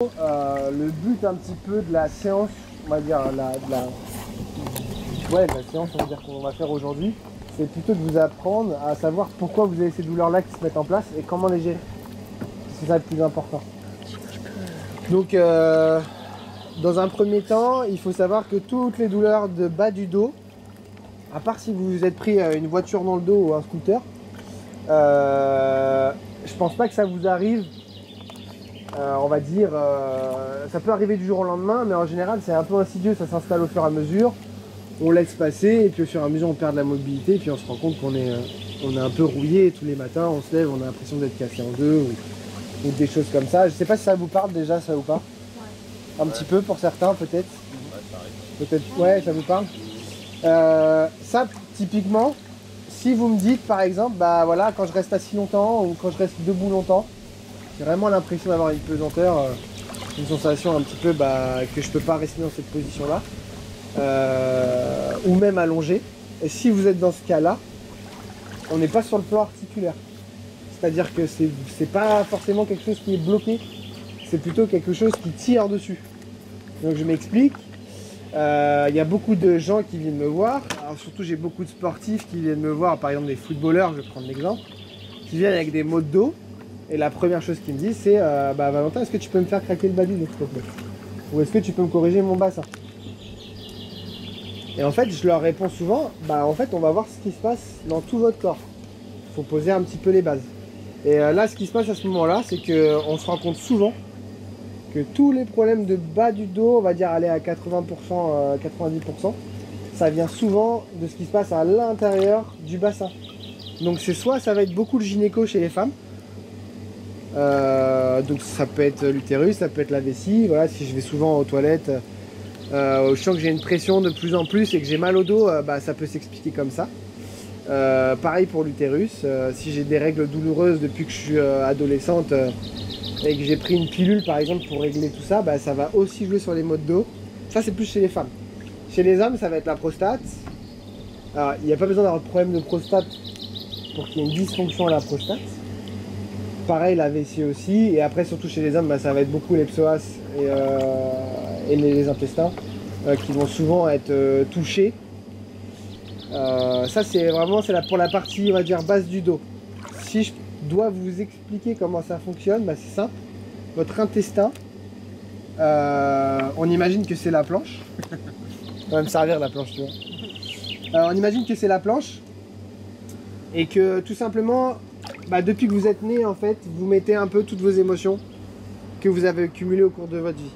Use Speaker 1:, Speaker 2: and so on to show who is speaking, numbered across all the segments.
Speaker 1: Le but un petit peu de la séance, on va dire, ouais, de la séance, on va dire qu'on va faire aujourd'hui, c'est plutôt de vous apprendre à savoir pourquoi vous avez ces douleurs-là qui se mettent en place et comment les gérer. C'est ça le plus important. Donc, dans un premier temps, il faut savoir que toutes les douleurs de bas du dos, à part si vous vous êtes pris une voiture dans le dos ou un scooter, je pense pas que ça vous arrive. On va dire, ça peut arriver du jour au lendemain, mais en général c'est un peu insidieux, ça s'installe au fur et à mesure, on laisse passer et puis au fur et à mesure on perd de la mobilité et puis on se rend compte qu'on est, on est un peu rouillé et tous les matins on se lève, on a l'impression d'être cassé en deux ou des choses comme ça. Je sais pas si ça vous parle déjà ça ou pas. Un petit peu pour certains peut-être. Peut-être, ouais, ça vous parle. Ça typiquement, si vous me dites par exemple, bah voilà, quand je reste assis longtemps ou quand je reste debout longtemps, j'ai vraiment l'impression d'avoir une pesanteur, une sensation un petit peu que je peux pas rester dans cette position-là, ou même allongé. Et si vous êtes dans ce cas-là, on n'est pas sur le plan articulaire. C'est-à-dire que c'est pas forcément quelque chose qui est bloqué, c'est plutôt quelque chose qui tire dessus. Donc je m'explique. Il y a beaucoup de gens qui viennent me voir, alors surtout j'ai beaucoup de sportifs qui viennent me voir, par exemple des footballeurs, je vais prendre l'exemple, qui viennent avec des maux de dos. Et la première chose qu'ils me disent, c'est Valentin, est-ce que tu peux me faire craquer le bas du dos, s'il te plaît? Ou est-ce que tu peux me corriger mon bassin? Et en fait, je leur réponds souvent, en fait, on va voir ce qui se passe dans tout votre corps. Il faut poser un petit peu les bases. Et là, ce qui se passe à ce moment-là, c'est qu'on se rend compte souvent que tous les problèmes de bas du dos, on va dire aller à 80%, 90%, ça vient souvent de ce qui se passe à l'intérieur du bassin. Donc c'est soit ça va être beaucoup le gynéco chez les femmes, donc ça peut être l'utérus, ça peut être la vessie, voilà, si je vais souvent aux toilettes, je sens que j'ai une pression de plus en plus et que j'ai mal au dos, ça peut s'expliquer comme ça. Pareil pour l'utérus, si j'ai des règles douloureuses depuis que je suis adolescente et que j'ai pris une pilule par exemple pour régler tout ça, ça va aussi jouer sur les maux de dos. Ça c'est plus chez les femmes. Chez les hommes ça va être la prostate. Alors il n'y a pas besoin d'avoir de problème de prostate pour qu'il y ait une dysfonction à la prostate. Pareil la vessie aussi, et après surtout chez les hommes ça va être beaucoup les psoas et les intestins qui vont souvent être touchés. Ça c'est vraiment pour la partie on va dire basse du dos. Si je dois vous expliquer comment ça fonctionne, c'est simple. Votre intestin, on imagine que c'est la planche. Ça va me servir la planche tu vois. On imagine que c'est la planche et que tout simplement depuis que vous êtes né en fait, vous mettez un peu toutes vos émotions que vous avez accumulées au cours de votre vie.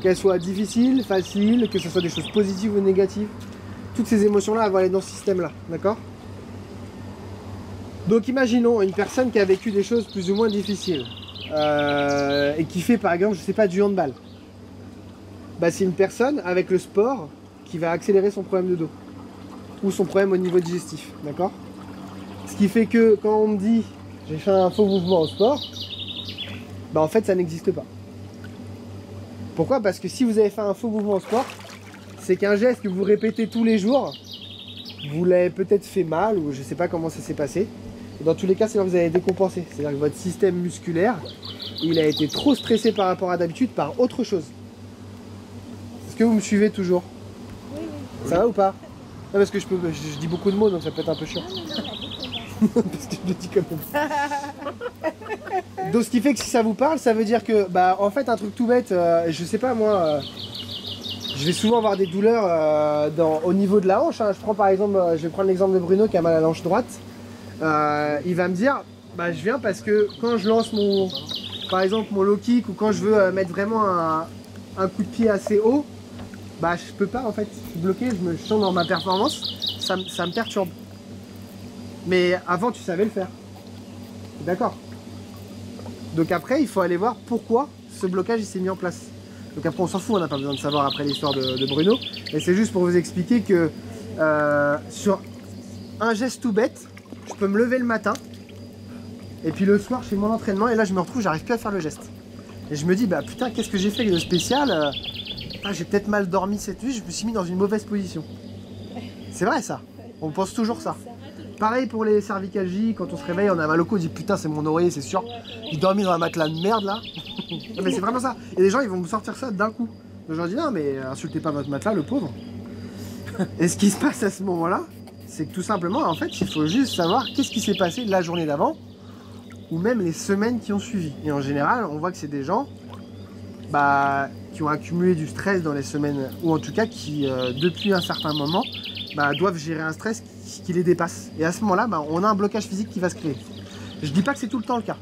Speaker 1: Qu'elles soient difficiles, faciles, que ce soit des choses positives ou négatives. Toutes ces émotions-là vont aller dans ce système-là, d'accord? Donc imaginons une personne qui a vécu des choses plus ou moins difficiles et qui fait par exemple, je sais pas, du handball. C'est une personne avec le sport qui va accélérer son problème de dos ou son problème au niveau digestif, d'accord? Ce qui fait que quand on me dit j'ai fait un faux mouvement au sport, en fait ça n'existe pas. Pourquoi? Parce que si vous avez fait un faux mouvement au sport, c'est qu'un geste que vous répétez tous les jours, vous l'avez peut-être fait mal ou je sais pas comment ça s'est passé. Et dans tous les cas, c'est là que vous avez décompensé. C'est-à-dire que votre système musculaire, il a été trop stressé par rapport à d'habitude par autre chose. Est-ce que vous me suivez toujours?
Speaker 2: Oui.
Speaker 1: Ça va ou pas? Non, parce que je dis beaucoup de mots donc ça peut être un peu chiant. Parce que je le dis comme ça. Donc ce qui fait que si ça vous parle, ça veut dire que en fait un truc tout bête, je sais pas moi, je vais souvent avoir des douleurs au niveau de la hanche. Je prends par exemple, je vais prendre l'exemple de Bruno qui a mal à la hanche droite. Il va me dire, je viens parce que quand je lance par exemple mon low kick ou quand je veux mettre vraiment un coup de pied assez haut, je peux pas en fait, je suis bloqué, je me sens dans ma performance, ça me perturbe. Mais avant tu savais le faire, d'accord? Donc après il faut aller voir pourquoi ce blocage il s'est mis en place. Donc après on s'en fout, on n'a pas besoin de savoir après l'histoire de Bruno, mais c'est juste pour vous expliquer que sur un geste tout bête, je peux me lever le matin et puis le soir je fais mon entraînement et là je me retrouve, j'arrive plus à faire le geste. Et je me dis putain qu'est-ce que j'ai fait de spécial, j'ai peut-être mal dormi cette nuit, je me suis mis dans une mauvaise position. C'est vrai ça, on pense toujours ça. Pareil pour les cervicalgies, quand on se réveille on a mal au cou, on dit putain c'est mon oreiller c'est sûr, j'ai dormi dans un matelas de merde là. Non, mais c'est vraiment ça. Et les gens, ils vont me sortir ça d'un coup. Donc, je leur dis non, mais insultez pas votre matelas, le pauvre. Et ce qui se passe à ce moment-là, c'est que tout simplement, en fait, il faut juste savoir qu'est-ce qui s'est passé la journée d'avant ou même les semaines qui ont suivi. Et en général, on voit que c'est des gens qui ont accumulé du stress dans les semaines, ou en tout cas qui, depuis un certain moment, doivent gérer un stress qui les dépasse. Et à ce moment-là, on a un blocage physique qui va se créer. Je dis pas que c'est tout le temps le cas.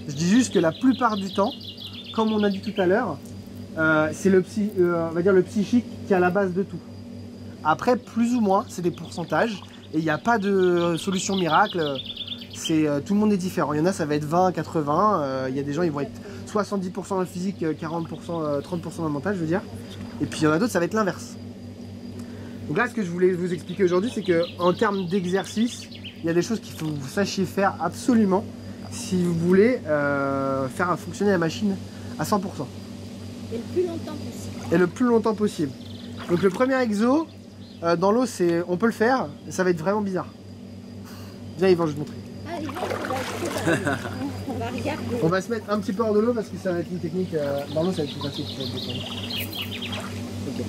Speaker 1: Je dis juste que la plupart du temps, comme on a dit tout à l'heure, c'est on va dire le psychique qui est à la base de tout. Après, plus ou moins, c'est des pourcentages, et il n'y a pas de solution miracle. Tout le monde est différent. Il y en a, ça va être 20, 80. Il y a des gens, ils vont être 70% dans le physique, 40%, 30% dans le mental, je veux dire. Et puis il y en a d'autres, ça va être l'inverse. Donc là, ce que je voulais vous expliquer aujourd'hui, c'est qu'en termes d'exercice, il y a des choses qu'il faut que vous sachiez faire absolument si vous voulez faire fonctionner la machine à 100%.
Speaker 2: Et le plus longtemps possible.
Speaker 1: Et le plus longtemps possible. Donc le premier exo, dans l'eau, on peut le faire, ça va être vraiment bizarre. Viens Yvan, je vais te montrer.
Speaker 2: On va regarder.
Speaker 1: On va se mettre un petit peu hors de l'eau parce que ça va être une technique. Dans l'eau, ça va être plus facile. Ok.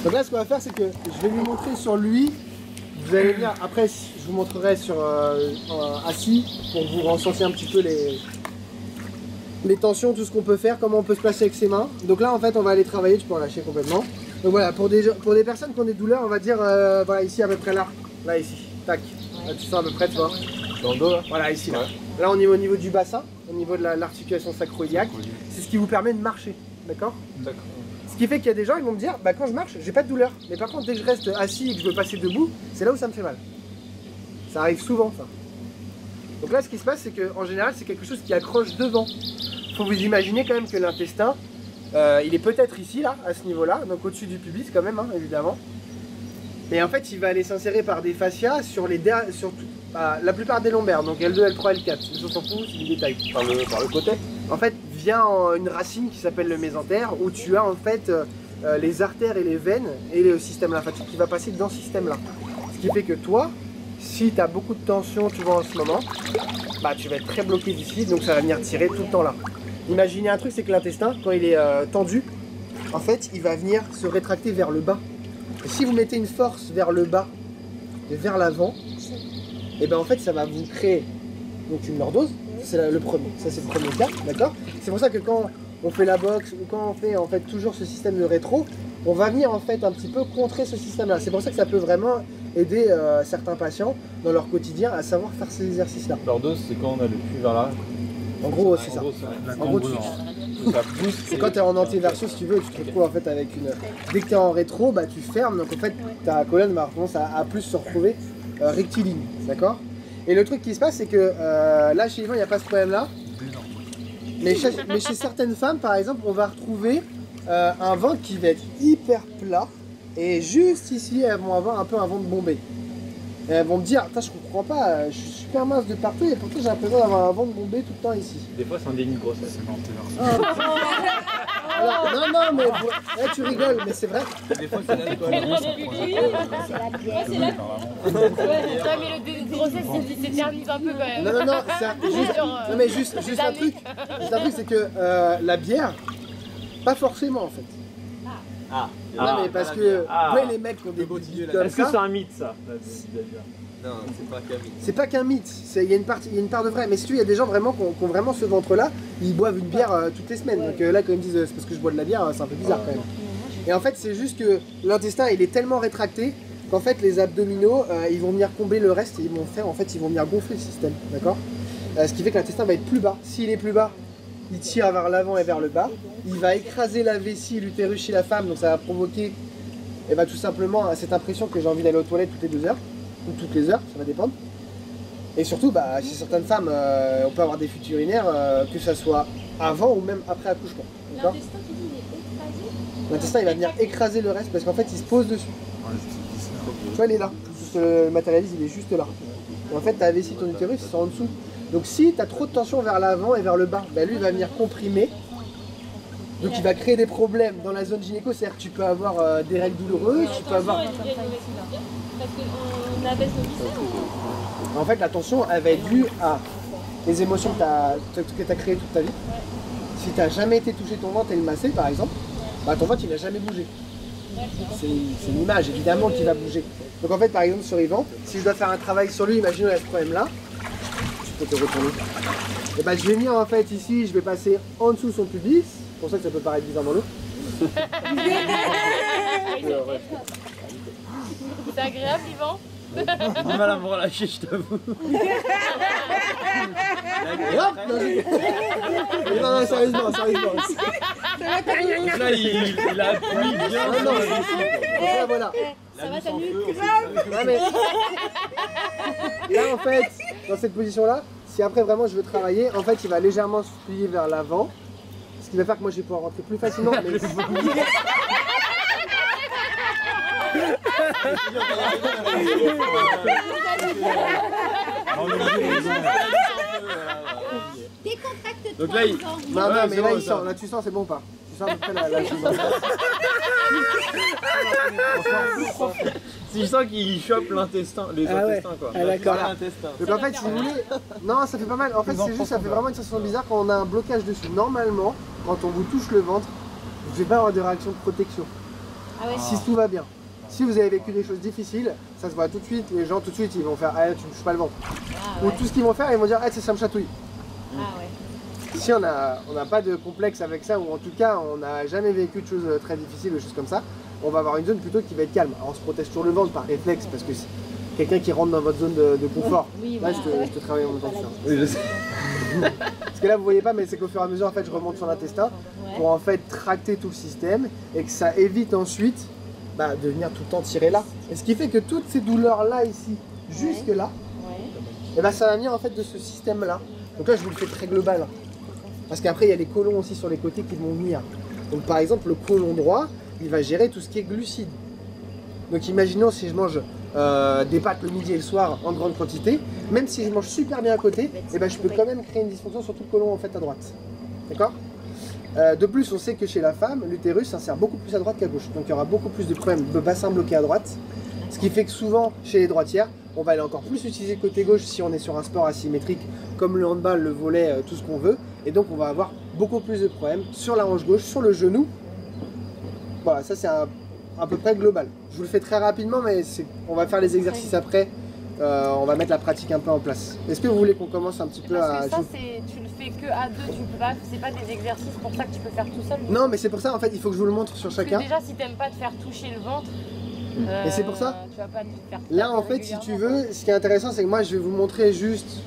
Speaker 1: Donc là, ce qu'on va faire, c'est que je vais lui montrer sur lui. Vous allez venir. Après, je vous montrerai sur assis pour vous ressentir un petit peu les tensions, tout ce qu'on peut faire, comment on peut se placer avec ses mains. Donc là, en fait, on va aller travailler. Tu peux en lâcher complètement. Donc voilà, pour des personnes qui ont des douleurs, on va dire voilà, ici à peu près là. Là, ici. Tac. Là, tu sens à peu près, tu vois.
Speaker 3: Dans le dos là.
Speaker 1: Voilà, ici, là. Là, on est au niveau du bassin, au niveau de l'articulation sacro-iliaque. C'est ce qui vous permet de marcher, d'accord?
Speaker 3: D'accord.
Speaker 1: Ce qui fait qu'il y a des gens, ils vont me dire, quand je marche, j'ai pas de douleur. Mais par contre, dès que je reste assis et que je veux passer debout, c'est là où ça me fait mal. Ça arrive souvent, ça. Donc là, ce qui se passe, c'est qu'en général, c'est quelque chose qui accroche devant. Faut vous imaginer quand même que l'intestin, il est peut-être ici, là, à ce niveau-là, donc au-dessus du pubis quand même, hein, évidemment. Mais en fait, il va aller s'insérer par des fascias sur la plupart des lombaires, donc L2, L3, L4. Mais on s'en fout, c'est du détail.
Speaker 3: Par le côté.
Speaker 1: En fait, vient une racine qui s'appelle le mésentère, où tu as en fait les artères et les veines et le système lymphatique qui va passer dans ce système-là. Ce qui fait que toi, si tu as beaucoup de tension, tu vois, en ce moment, tu vas être très bloqué d'ici, donc ça va venir tirer tout le temps là. Imaginez un truc, c'est que l'intestin, quand il est tendu, en fait, il va venir se rétracter vers le bas. Et si vous mettez une force vers le bas et vers l'avant, et ben en fait, ça va vous créer donc une lordose. C'est le premier. Ça, c'est le premier cas, d'accord? C'est pour ça que quand on fait la boxe ou quand on fait en fait toujours ce système de rétro, on va venir en fait un petit peu contrer ce système-là. C'est pour ça que ça peut vraiment aider certains patients dans leur quotidien à savoir faire ces exercices-là.
Speaker 3: Lordose, c'est quand on a le cul vers là.
Speaker 1: En gros, c'est ça. En gros,
Speaker 3: Ça pousse.
Speaker 1: c'est quand tu es en antéversion, si tu veux, et tu te retrouves en fait avec une. Dès que tu es en rétro, tu fermes, donc en fait ta colonne va tendance à plus se retrouver rectiligne, d'accord? Et le truc qui se passe, c'est que là chez Yvan, il n'y a pas ce problème-là. Mais chez certaines femmes, par exemple, on va retrouver un ventre qui va être hyper plat. Et juste ici, elles vont avoir un peu un ventre bombé. Et elles vont me dire, je comprends pas, je suis super mince de partout et pourtant j'ai l'impression d'avoir un ventre bombé tout le temps ici.
Speaker 3: Des fois, c'est un déni de grossesse.
Speaker 1: Alors, non, mais là, tu rigoles, mais c'est vrai.
Speaker 3: Des fois, c'est l'alcool.
Speaker 2: C'est la bière.
Speaker 4: Ouais, mais le début de grossesse, il s'éternise un peu quand même.
Speaker 1: Non, mais juste un truc. C'est que la bière, pas forcément en fait. Non mais parce que ouais, les mecs qui ont des boutilles comme
Speaker 3: Est-ce que c'est
Speaker 1: ça,
Speaker 3: un mythe ça?
Speaker 5: Non, c'est pas qu'un mythe.
Speaker 1: c'est pas qu'un mythe, il y a une part de vrai. Mais si tu veux, il y a des gens vraiment qui ont vraiment ce ventre-là, ils boivent une bière toutes les semaines. Donc là, quand ils me disent c'est parce que je bois de la bière, c'est un peu bizarre quand même. Et en fait, c'est juste que l'intestin, il est tellement rétracté qu'en fait, les abdominaux, ils vont venir combler le reste et ils vont venir gonfler le système, d'accord? Ce qui fait que l'intestin va être plus bas. S'il est plus bas, il tire vers l'avant et vers le bas. Il va écraser la vessie, l'utérus chez la femme, donc ça va provoquer tout simplement cette impression que j'ai envie d'aller aux toilettes toutes les 2 heures, ou toutes les heures, ça va dépendre. Et surtout, chez certaines femmes, on peut avoir des fuites urinaires, que ça soit avant ou même après accouchement.
Speaker 2: L'intestin, tu dis, il est écrasé.
Speaker 1: L'intestin, il va venir écraser le reste parce qu'en fait, il se pose dessus. Tu vois, il est là. Le matérialise, il est juste là. Et en fait, ta vessie, ton utérus, c'est en dessous. Donc si tu as trop de tension vers l'avant et vers le bas, lui, il va venir comprimer. Donc il va créer des problèmes dans la zone gynéco, c'est-à-dire que tu peux avoir des règles douloureuses, tu peux avoir...
Speaker 4: Parce qu'on abaisse nos viscères ou...
Speaker 1: En fait, la tension, elle va être due à les émotions que tu as créées toute ta vie. Si tu n'as jamais été touché ton ventre et le masser par exemple, bah, ton ventre il n'a jamais bougé. C'est une image évidemment qui va bouger. Donc en fait par exemple sur Yvan, si je dois faire un travail sur lui, imaginons ce problème là, tu peux te retourner. Et bah, je vais venir en fait ici, je vais passer en dessous son pubis, c'est pour ça que ça peut paraître bizarre dans l'eau.
Speaker 4: C'est agréable, Yvan?
Speaker 3: J'ai mal à me relâcher, je t'avoue.
Speaker 1: Et hop, non, sérieusement.
Speaker 3: Donc là, il a appuyé bien.
Speaker 1: Non, voilà.
Speaker 2: Ça va, t'as nu?
Speaker 1: Non, mais... Là en fait, dans cette position là, si après vraiment je veux travailler, en fait il va légèrement se plier vers l'avant. Ce qui va faire que moi je vais pouvoir rentrer plus facilement. Mais...
Speaker 2: Décontracte-toi.
Speaker 3: Donc là, il...
Speaker 1: Non,
Speaker 3: Ouais,
Speaker 1: mais
Speaker 3: c'est
Speaker 1: là,
Speaker 3: bon,
Speaker 1: il
Speaker 3: ça.
Speaker 1: sent, là tu sens, c'est bon ou pas? Tu sens à peu près la chose.
Speaker 3: Si je sens qu'il chope l'intestin, les intestins quoi.
Speaker 1: Ah, d'accord.
Speaker 3: L'intestin.
Speaker 1: Donc en fait, si vous voulez, non, ça fait pas mal. En fait, c'est juste, ça fait vraiment une sensation bizarre quand on a un blocage dessus. Normalement, quand on vous touche le ventre, vous ne devez pas avoir de réaction de protection.
Speaker 2: Ah ouais.
Speaker 1: Si tout va bien. Si vous avez vécu des choses difficiles, ça se voit tout de suite. Les gens tout de suite, ils vont faire, ah, tu ne touches pas le ventre.
Speaker 2: Ah
Speaker 1: Ou
Speaker 2: ouais.
Speaker 1: tout ce qu'ils vont faire, ils vont dire, ah, ça me chatouille.
Speaker 2: Ah ouais.
Speaker 1: Si on n'a pas de complexe avec ça, ou en tout cas on n'a jamais vécu de choses très difficiles, de choses comme ça, on va avoir une zone plutôt qui va être calme. Alors on se protège toujours le ventre par réflexe parce que c'est quelqu'un qui rentre dans votre zone de confort.
Speaker 2: Oui,
Speaker 1: Là
Speaker 2: voilà.
Speaker 1: je te travaille en même temps dessus.
Speaker 3: Oui, je sais.
Speaker 1: Parce que là vous voyez pas, mais c'est qu'au fur et à mesure en fait je remonte sur l'intestin
Speaker 2: Ouais.
Speaker 1: pour en fait tracter tout le système et que ça évite ensuite de venir tout le temps tirer là. Et ce qui fait que toutes ces douleurs là ici, jusque là,
Speaker 2: Ouais.
Speaker 1: et ça va venir en fait de ce système là. Donc là je vous le fais très global. Parce qu'après il y a les côlons aussi sur les côtés qui vont venir. Donc par exemple le côlon droit, il va gérer tout ce qui est glucides. Donc imaginons si je mange des pâtes le midi et le soir en grande quantité, même si je mange super bien à côté, et je peux quand même créer une dysfonction sur tout le côlon en fait à droite. D'accord? De plus, on sait que chez la femme, l'utérus s'insère beaucoup plus à droite qu'à gauche. Donc il y aura beaucoup plus de problèmes de bassin bloqué à droite. Ce qui fait que souvent, chez les droitières, on va aller encore plus utiliser le côté gauche si on est sur un sport asymétrique comme le handball, le volley, tout ce qu'on veut. Et donc on va avoir beaucoup plus de problèmes sur la hanche gauche, sur le genou. Voilà, ça c'est à peu près global. Je vous le fais très rapidement, mais on va faire les exercices après. On va mettre la pratique un peu en place. Est-ce que vous voulez qu'on commence un petit peu
Speaker 4: Parce
Speaker 1: à...
Speaker 4: que ça, tu le fais que à deux, tu peux pas, c'est pas des exercices pour ça que tu peux faire tout seul.
Speaker 1: Non, mais c'est pour ça en fait, il faut que je vous le montre sur
Speaker 4: Parce que
Speaker 1: chacun.
Speaker 4: déjà, si t'aimes pas te faire toucher le ventre,
Speaker 1: Et c'est pour ça
Speaker 4: tu vas pas te faire
Speaker 1: Là en fait, si tu veux, ce qui est intéressant, c'est que moi je vais vous montrer juste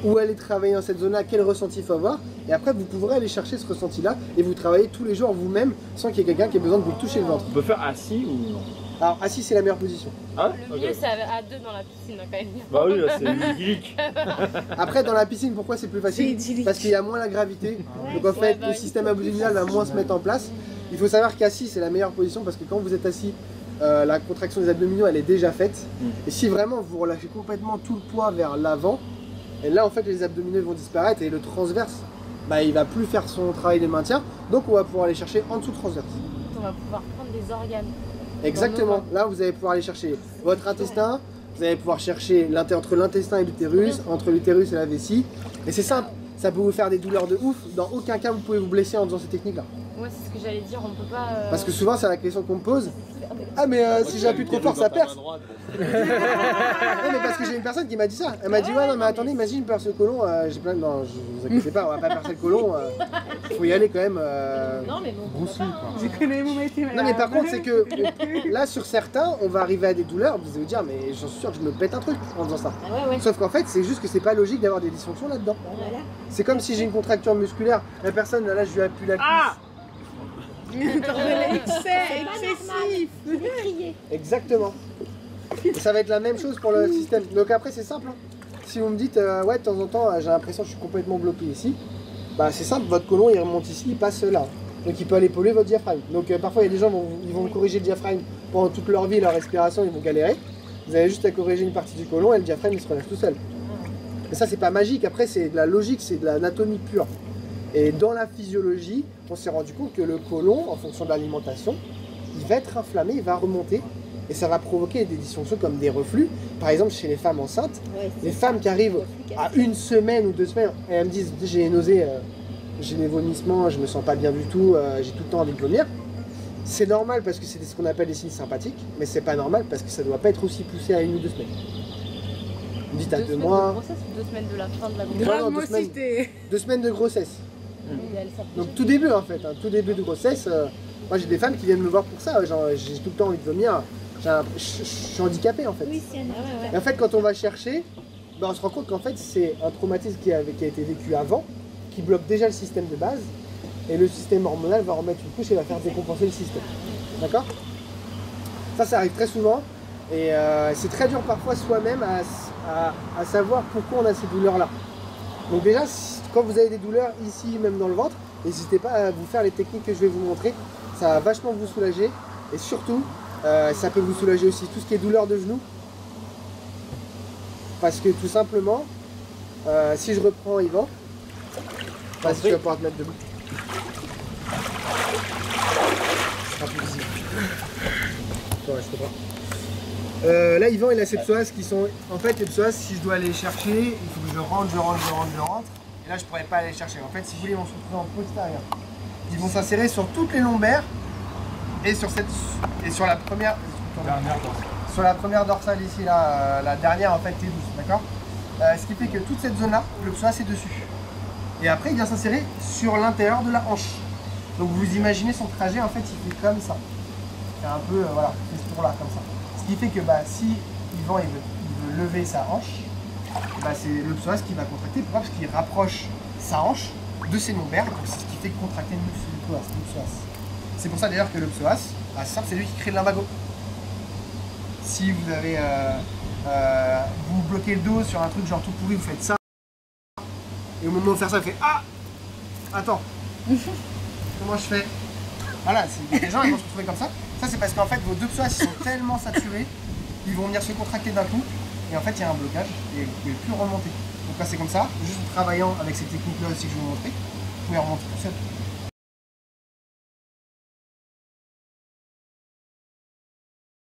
Speaker 1: où aller travailler dans cette zone-là, quel ressenti il faut avoir. Et après, vous pourrez aller chercher ce ressenti-là et vous travailler tous les jours vous-même sans qu'il y ait quelqu'un qui ait besoin de vous toucher le ventre.
Speaker 3: On peut faire assis ou non?
Speaker 1: Alors assis, c'est la meilleure position.
Speaker 3: Ah
Speaker 4: Le mieux, c'est à deux dans la piscine, quand même.
Speaker 3: Bah oui, là c'est idyllique.
Speaker 1: Après, dans la piscine, pourquoi c'est plus facile? Parce qu'il y a moins la gravité. Donc en fait, le système abdominal va moins se mettre en place. Il faut savoir qu'assis, c'est la meilleure position parce que quand vous êtes assis, la contraction des abdominaux, elle est déjà faite. Et si vraiment vous relâchez complètement tout le poids vers l'avant, et là en fait les abdominaux vont disparaître et le transverse, il va plus faire son travail de maintien. Donc on va pouvoir aller chercher en dessous transverse.
Speaker 4: On va pouvoir prendre des organes.
Speaker 1: Exactement. Là vous allez pouvoir aller chercher votre intestin, vous allez pouvoir chercher entre l'intestin et l'utérus, entre l'utérus et la vessie. Et c'est simple, ça peut vous faire des douleurs de ouf. Dans aucun cas vous pouvez vous blesser en faisant ces techniques là.
Speaker 4: Ouais, c'est ce que j'allais dire, on peut pas.
Speaker 1: Parce que souvent c'est la question qu'on me pose. Ah mais si j'appuie trop fort ça perce. Non mais parce que j'ai une personne qui m'a dit ça. Elle m'a dit ouais non mais attendez, imagine perce le côlon. J'ai plein de... Non, vous inquiétez pas, on va pas percer le côlon. Faut y aller quand même.
Speaker 2: Non, mais bon.
Speaker 6: Je connais mon métier.
Speaker 1: Non mais par contre c'est que là sur certains on va arriver à des douleurs, vous allez vous dire mais j'en suis sûr que je me pète un truc en faisant ça.
Speaker 2: Ah ouais.
Speaker 1: Sauf qu'en fait c'est juste que c'est pas logique d'avoir des dysfonctions là-dedans.
Speaker 2: Voilà.
Speaker 1: C'est comme si j'ai une contracture musculaire, la personne là je lui appuie la cuisse.
Speaker 6: Excessif.
Speaker 2: Je vais crier.
Speaker 1: Exactement. Et ça va être la même chose pour le système. Donc après c'est simple. Hein. Si vous me dites ouais de temps en temps j'ai l'impression que je suis complètement bloqué ici, c'est simple, votre côlon il remonte ici, il passe là. Donc il peut aller polluer votre diaphragme. Donc parfois il y a des gens ils vont corriger le diaphragme pendant toute leur vie, leur respiration, ils vont galérer. Vous avez juste à corriger une partie du côlon et le diaphragme il se relâche tout seul. Mais ça c'est pas magique, après c'est de la logique, c'est de l'anatomie pure. Et dans la physiologie, on s'est rendu compte que le côlon, en fonction de l'alimentation, il va être inflammé, il va remonter. et ça va provoquer des dysfonctions comme des reflux. Par exemple, chez les femmes enceintes, les femmes qui arrivent à 1 semaine ou 2 semaines, et elles me disent j'ai des nausées, j'ai des vomissements, je me sens pas bien du tout, j'ai tout le temps envie de vomir. C'est normal parce que c'est ce qu'on appelle des signes sympathiques, mais c'est pas normal parce que ça doit pas être aussi poussé à 1 ou 2 semaines. Vous dites à 2 mois.
Speaker 4: 2 grossesse ou 2 semaines de la fin de la grossesse?
Speaker 1: Non,
Speaker 6: Grave, moi
Speaker 1: 2 semaines.
Speaker 6: aussi, j'étais.
Speaker 1: 2 semaines de grossesse.
Speaker 2: Elle s'approche.
Speaker 1: Donc tout début en fait, tout début de grossesse. Moi j'ai des femmes qui viennent me voir pour ça, genre j'ai tout le temps envie de vomir, je suis handicapé en fait.
Speaker 2: Oui, c'est un. Ouais,
Speaker 1: Et en fait quand on va chercher, on se rend compte qu'en fait c'est un traumatisme qui a été vécu avant, qui bloque déjà le système de base, et le système hormonal va remettre une couche et va faire décompenser le système. D'accord? Ça arrive très souvent, et c'est très dur parfois soi-même à savoir pourquoi on a ces douleurs-là. Donc déjà, quand vous avez des douleurs ici, même dans le ventre, n'hésitez pas à vous faire les techniques que je vais vous montrer. Ça va vachement vous soulager. Et surtout, ça peut vous soulager aussi tout ce qui est douleur de genou. Parce que tout simplement, si je reprends Yvan, vas-y, tu vas pouvoir te mettre debout. Ce sera plus visible. Ouais, je comprends. Là, Yvan, il a ses psoas qui sont... En fait, les psoas, si je dois aller les chercher, il faut que je rentre. Et là, je pourrais pas aller les chercher. En fait, si vous voulez, ils vont se retrouver en postérieur. Ils vont s'insérer sur toutes les lombaires et sur la première... Sur la première dorsale ici, là, la dernière, en fait, est douce, d'accord? Ce qui fait que toute cette zone-là, le psoas est dessus. Et après, il vient s'insérer sur l'intérieur de la hanche. Donc, vous imaginez son trajet, en fait, il fait comme ça. Il fait un peu, voilà, il fait ce tour-là, comme ça. Ce qui fait que si Yvan il veut lever sa hanche, c'est le psoas qui va contracter. Pourquoi? Parce qu'il rapproche sa hanche de ses lombaires, c'est ce qui fait contracter le psoas. C'est pour ça d'ailleurs que le psoas, c'est lui qui crée le lumbago. Si vous avez vous bloquez le dos sur un truc genre tout pourri, vous faites ça, et au moment de faire ça, vous faites ah, attends, comment je fais? Voilà, les gens ils vont se retrouver comme ça. Ça c'est parce qu'en fait vos deux psoas sont tellement saturés, ils vont venir se contracter d'un coup, et en fait il y a un blocage, et vous ne pouvez plus remonter. Donc là c'est comme ça, juste en travaillant avec ces techniques là aussi que je vais vous montrer, vous pouvez remonter tout seul.